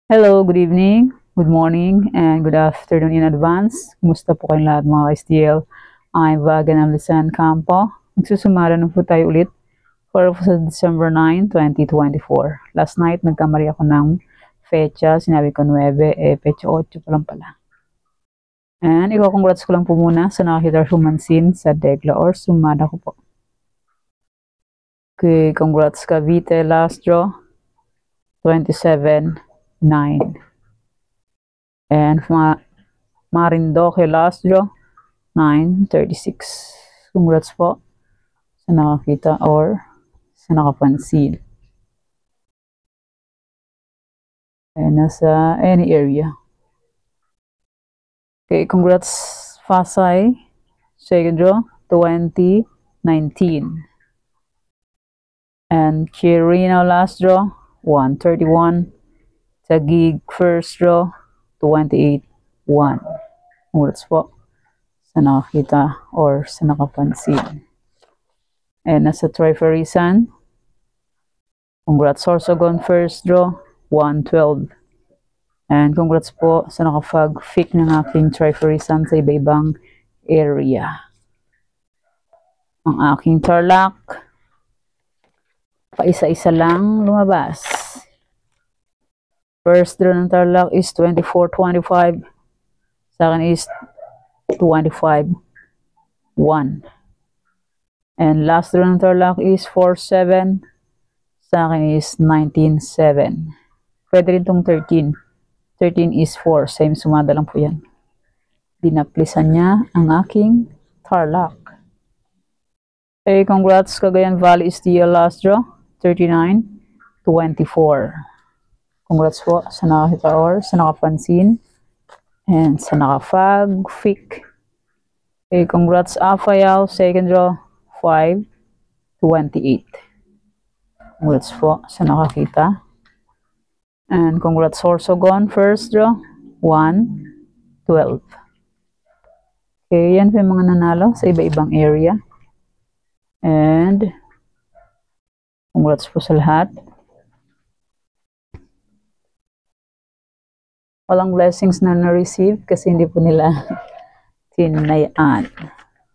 Hello, good evening, good morning, and good afternoon in advance. Kumusta po kayong lahat mga ka-STL? I'm Vagan Alisan Campo. Magsusumara na po tayo ulit for sa December 9, 2024. Last night, nagkamali ako ng fecha. Sinabi ko 9, fecha 8 pa lang pala. And congrats ko lang po muna sa nakakita humansin sa Degla or sumada ko po. Okay, congrats Cavite, last draw, 27-9. And Marindoque, last draw, 9-36. Congrats po sa nakakita or sa nakapansin. And nasa any area. Okay, congrats Fasay, second draw, 2019. And Chirino, last draw, 131. Taguig, first draw, 28-1. Congrats po sa nakakita or sa nakapansin. And nasa Triferisan, congrats Sorsogon, first draw, 112. And congrats po sa nakapag-fic ng aking Triferisan sa iba-ibang area. Ang aking Tarlac, paisa-isa lang lumabas. First draw ng Tarlac is 24-25. Sa akin is 25-1. And last draw ng Tarlac is 4-7. Sa akin is 19-7. Pwede rin itong 13. 13 is 4. Same sumada lang po yan. Dinaplisan niya ang aking Tarlac. Okay, congrats Cagayan Valley STL, last draw, 39-24. Congrats po sa nakakita or sa nakapansin and sa nakafag-fic. Okay, congrats Afayao, second draw, 5-28. Congrats po sa nakakita. And congrats Sorsogon, first draw, 1-12. Okay, yan po yung mga nanalo sa iba-ibang area. And congrats po sa lahat. Walang blessings na na-receive kasi hindi po nila tinayaan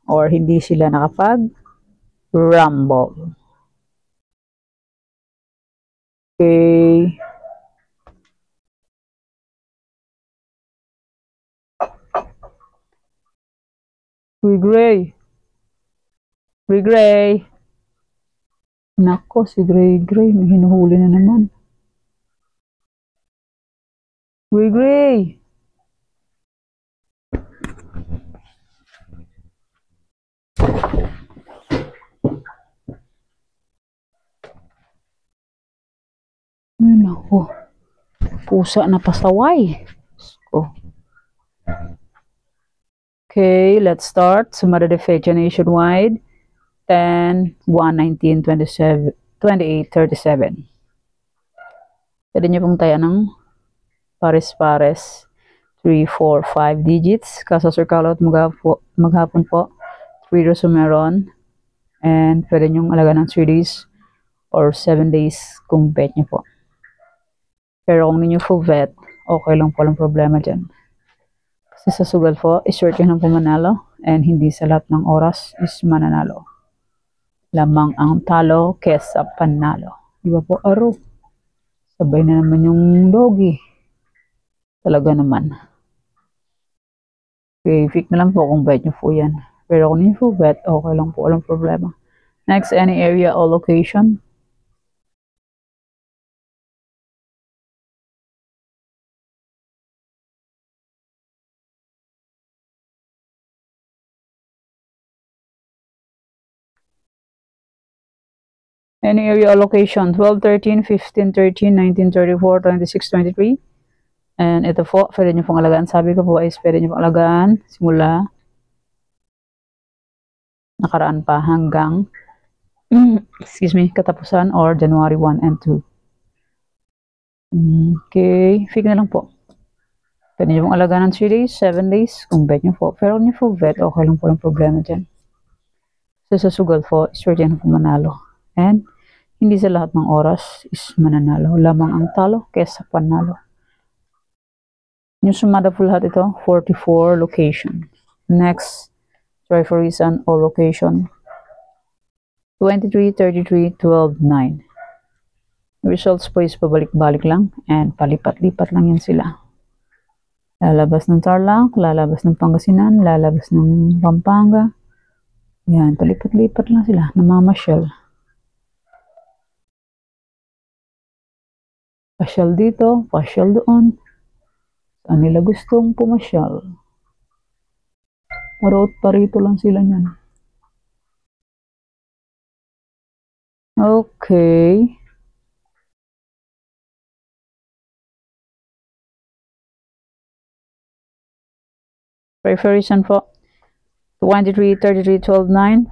or hindi sila nakapag-rumble. Okay. Gray. Nako, si Gray, may hinuhuli na naman. Gray. Nako, pusa na pasaway. Okay, let's start. Sumada de fecha nationwide. 10, 1, 19, 27, 28, 37. Pwede niyo pong tayo ng pares-pares. 3, 4, 5 digits. Kaso circle out maghapon po. 3 rows meron. And pwede niyong alaga ng 3 days or 7 days kung bet niyo po. Pero kung ninyo full bet, okay lang po, walang problema dyan. Kasi sa sugal po, is-short yun ng pumanalo. And hindi sa lahat ng oras is mananalo. Lamang ang talo kesa panalo. Di ba po, aro? Sabay na naman yung doggy. Talaga naman. Okay, pick na lang po kung bet nyo po yan. Pero kung hindi po bet, okay lang po, walang problema. Next, any area or location. Any area or location, 12, 13, 15, 13, 19, 34, 26, 23. And ito po, pwede nyo pong alagaan. Sabi ko po is pwede nyo pong alagaan simula nakaraan pa hanggang katapusan or January 1 and 2. Okay, fig na lang po. Pwede nyo pong alagaan ng 3 days, 7 days kung bet nyo po. Pero kung nyo po bet, okay lang po lang problema dyan. So sa sugal po, short yan po manalo. And hindi sa lahat ng oras is mananalo. Lamang ang talo kesa panalo. Yung sumada po lahat ito, 44 location. Next, try for reason, all location. 23, 33, 12, 9. Results po is pabalik-balik lang and palipat-lipat lang yan sila. Lalabas ng Tarlac, lalabas ng Pangasinan, lalabas ng Pampanga. Yan, palipat-lipat lang sila, namamasyal. Pasyal dito, pasyal doon. Saan nila gustong pumasyal. Parot parito lang sila niyan. Okay. Preparation po. 23, 33, 12, 9.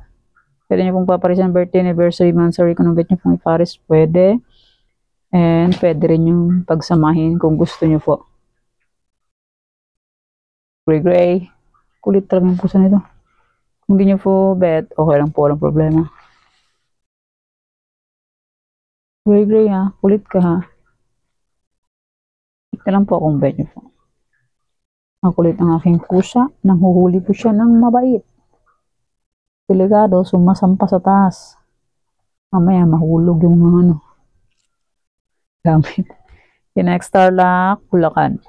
Pwede nyo pong paparisan birthday, anniversary, monthsary. Kung bet nyo pong iparis, pwede. And pwede rin yung pagsamahin kung gusto nyo po. Gray. Kulit talaga yung pusa nito. Kung di nyo po bet, okay lang po, walang problema. Gray ha, kulit ka ha. Ito lang po kung bet nyo po. Ang kulit ng aking pusa, nanghuhuli po siya ng mabait. Delikado, sumasampa sa taas. Mamaya mahulog yung mga ano. Gamit. Yung next, Tarlac, Bulacan.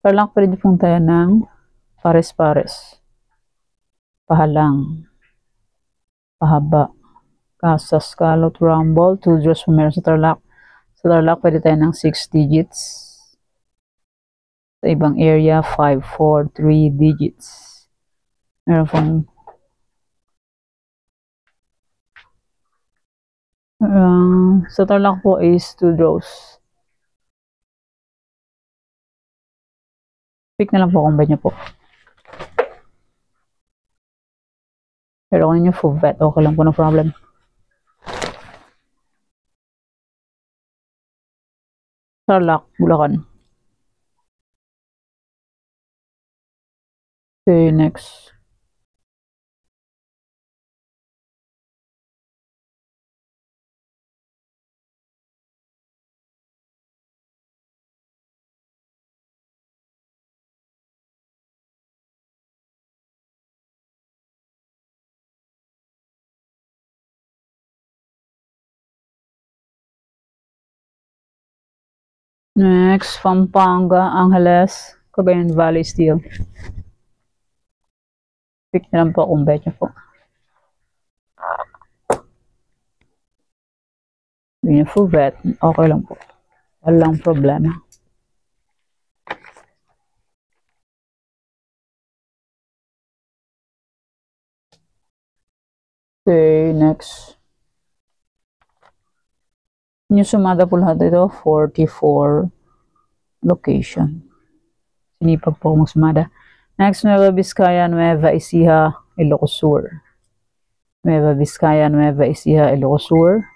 Tarlac, pwede pong tayo ng pares-pares. Pahalang. Pahaba. Casas, Calot, Rumble. 2 draws po meron sa Tarlac. Sa Tarlac, pwede tayo ng 6 digits. Sa ibang area, 5, 4, 3 digits. Meron pong sa Tarlac po is 2 draws. Pick na lang po kung bet nyo po. Pero kung nyo full bet, okay lang po, no problem. Tarlac, Bulacan. Okay, next. Next, Pampanga, Angeles, Cagayan Valley Steel. Pick na lang po kung bet nyo po. Hindi nyo full bet, okay lang po. Walang problema. Okay, next. Yung sumada po lahat ito, 44 location. Sinipag po akong sumada. Next, Nueva Vizcaya, Nueva Ecija, Ilocos Sur. Nueva Vizcaya, Nueva Ecija, Ilocos Sur.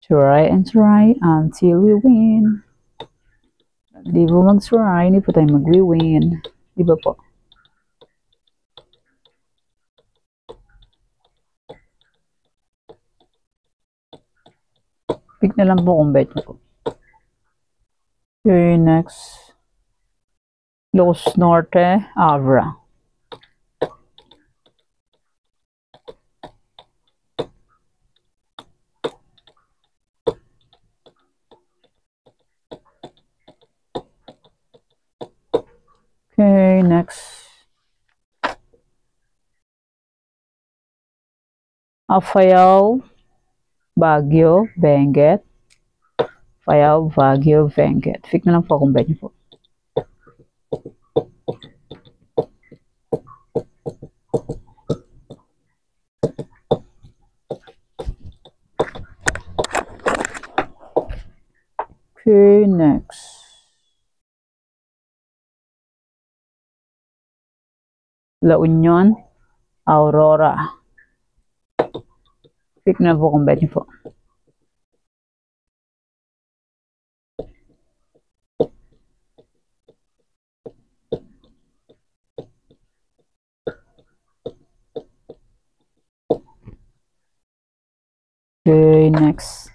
Try and try until we win. Di po mag-try, hindi po tayo mag-win. Di ba po? Pick na lang po kung bet nyo po. Okay, next. Los Norte, Abra. Okay, next. Apayao, Baguio, Benguet. Apayao, Baguio, Benguet. Pick na lang po kung bet nyo po. Okay, next. La Union, Aurora. Pick na po kung bet nyo po. Okay, next.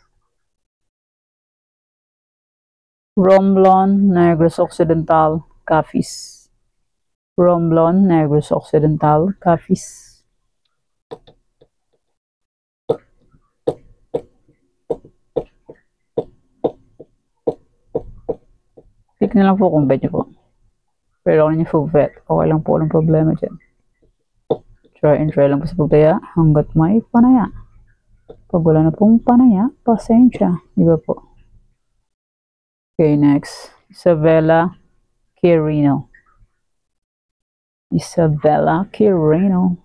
Romblon, Negros Occidental, Capiz. Romblon, Negros Occidental, Capiz. Pick na lang po kung bet nyo po. Pero ako niyo po bet. Okay lang po, walang problema dyan. Try and try lang po sa pagtaya hanggat may panaya. Pag wala na pong panaya, pasensya. Iba po. Okay, next. Isabella Quirino. Isabella Quirino.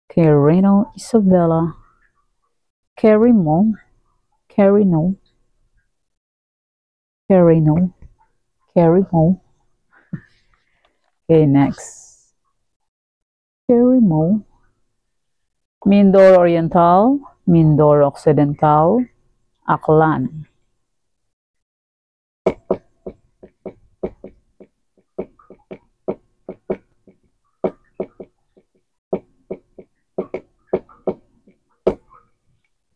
Quirino, Isabella. Quirino. Quirino. Quirino. Quirino. Okay, next. Quirino. Mindoro Oriental, Mindoro Occidental, Aklan.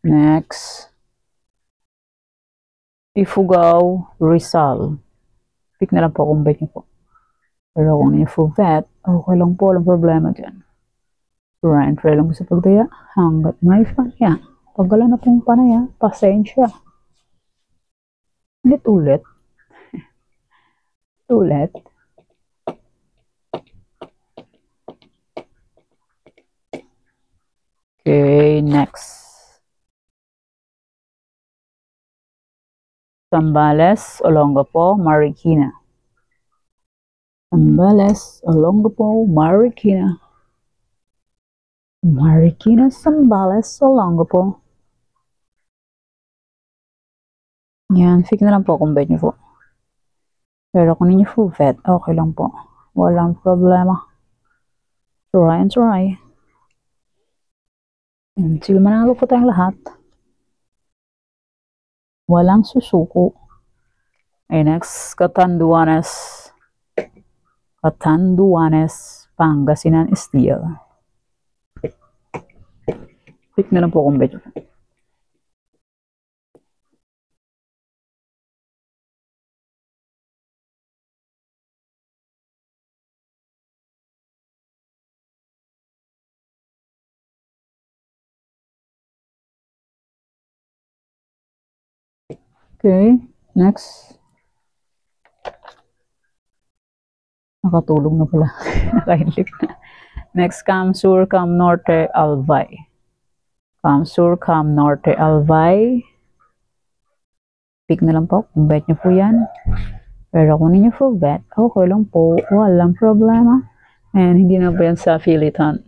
Next. Ifugao, Rizal. Pick na lang po kung bet niyo po. Pero kung niyo po bet, okay lang po, walang problema dyan. Try and try lang po sa pagdaya hanggat may panaya. Pag wala na pong panaya, pasensya. Ulit. Ulit. Okay, next. Zambales, Olongapo, Marikina. Zambales, Olongapo, Marikina. Marikina, Zambales, Olongapo. Yan, pick na lang po kung bet nyo po. Pero kung ninyo po bet, okay lang po. Walang problema. Try and try. Sige, manalo po tayong lahat. Walang susuko. Okay, next, Catanduanes. Catanduanes, Pangasinan Steel. Pick na lang po kung bet. Okay, next. Nakatulog na pala. Nakainlip na. Next, Cam Sur, Cam Norte, Albay. Cam Sur, Cam Norte, Albay. Pick na lang po kung bet nyo po yan. Pero kung ninyo po bet, okay lang po. Walang problema. And hindi na po yan sa affiliate.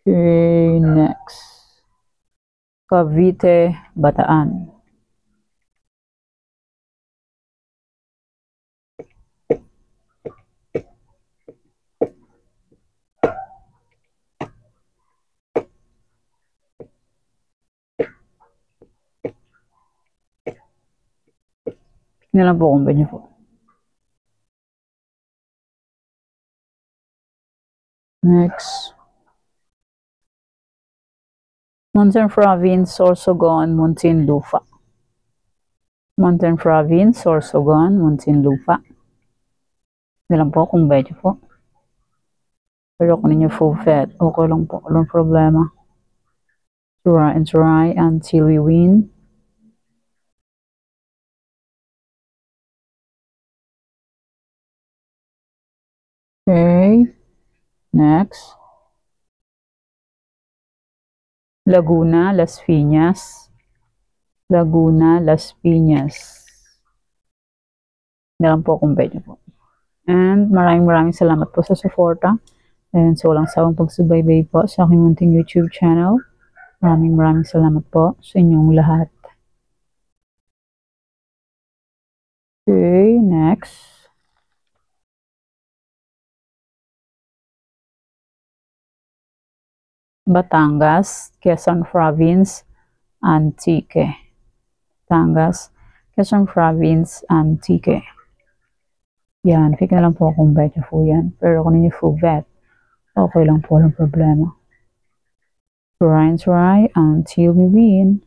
Okay, next. Cavite, Bataan. Pick na lang po kung bet nyo po. Next. Mountain Province, Sorsogon, Muntinlupa. Mountain Province, Sorsogon, Muntinlupa. Hindi lang po kung bet po. Pero kung ninyo full bet, okay lang po. Walang problema. Try and try until we win. Okay. Next. Laguna, Las Piñas. Laguna, Las Piñas. Hindi lang po kung bet po. And maraming salamat po sa suporta. And sa walang sawang pagsubaybay po sa aking munting YouTube channel. Maraming salamat po sa inyong lahat. Okay, next. Batangas, Quezon Province, Antique. Batangas, Quezon Province, Antique. Yan, pick na lang po kung bet po yan. Pero kung ninyo po bet, okay lang po, walang problema. try until we win.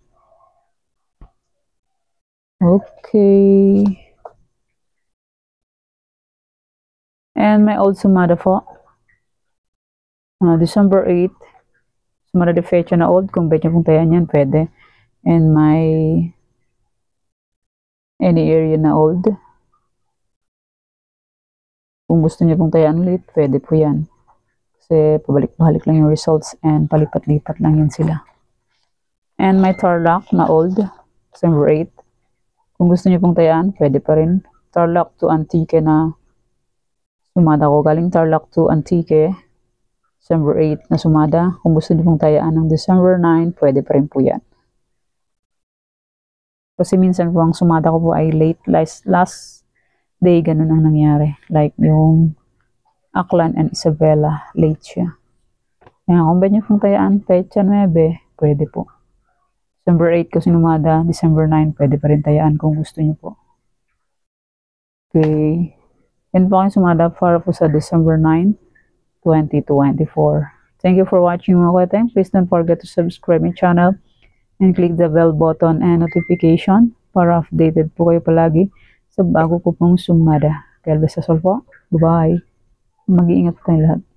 Okay. And my old sumada po. December 8. Sumada de fecha na old. Kung bet nyo pong tayan yan, pwede. And my any area na old. Kung gusto niyo pong tayaan ulit, pwede po yan. Kasi pabalik-balik lang yung results and palipat-lipat lang yan sila. And my Tarlac na old. December 8. Kung gusto niyo pong tayaan, pwede pa rin. Tarlac to Antique na sumada ko. Galing Tarlac to Antique. December 8 na sumada. Kung gusto niyo pong tayaan ng December 9, pwede pa rin po yan. Kasi minsan po ang sumada ko po ay late last day, ganun ang nangyari. Like yung Aklan and Isabela, late siya. Kaya kung bet niyo pong tayaan, pecha 9, pwede po. December 8 ko sinumada, December 9, pwede pa rin tayaan kung gusto niyo po. Okay. Yan po ang sumada para po sa December 9, 2024. Thank you for watching mga kweteng. Please don't forget to subscribe my channel and click the bell button and notification para updated po kayo palagi sa bago ko pong sumada. Kaya basta sol po. Bye-bye. Mag-iingat tayo lahat.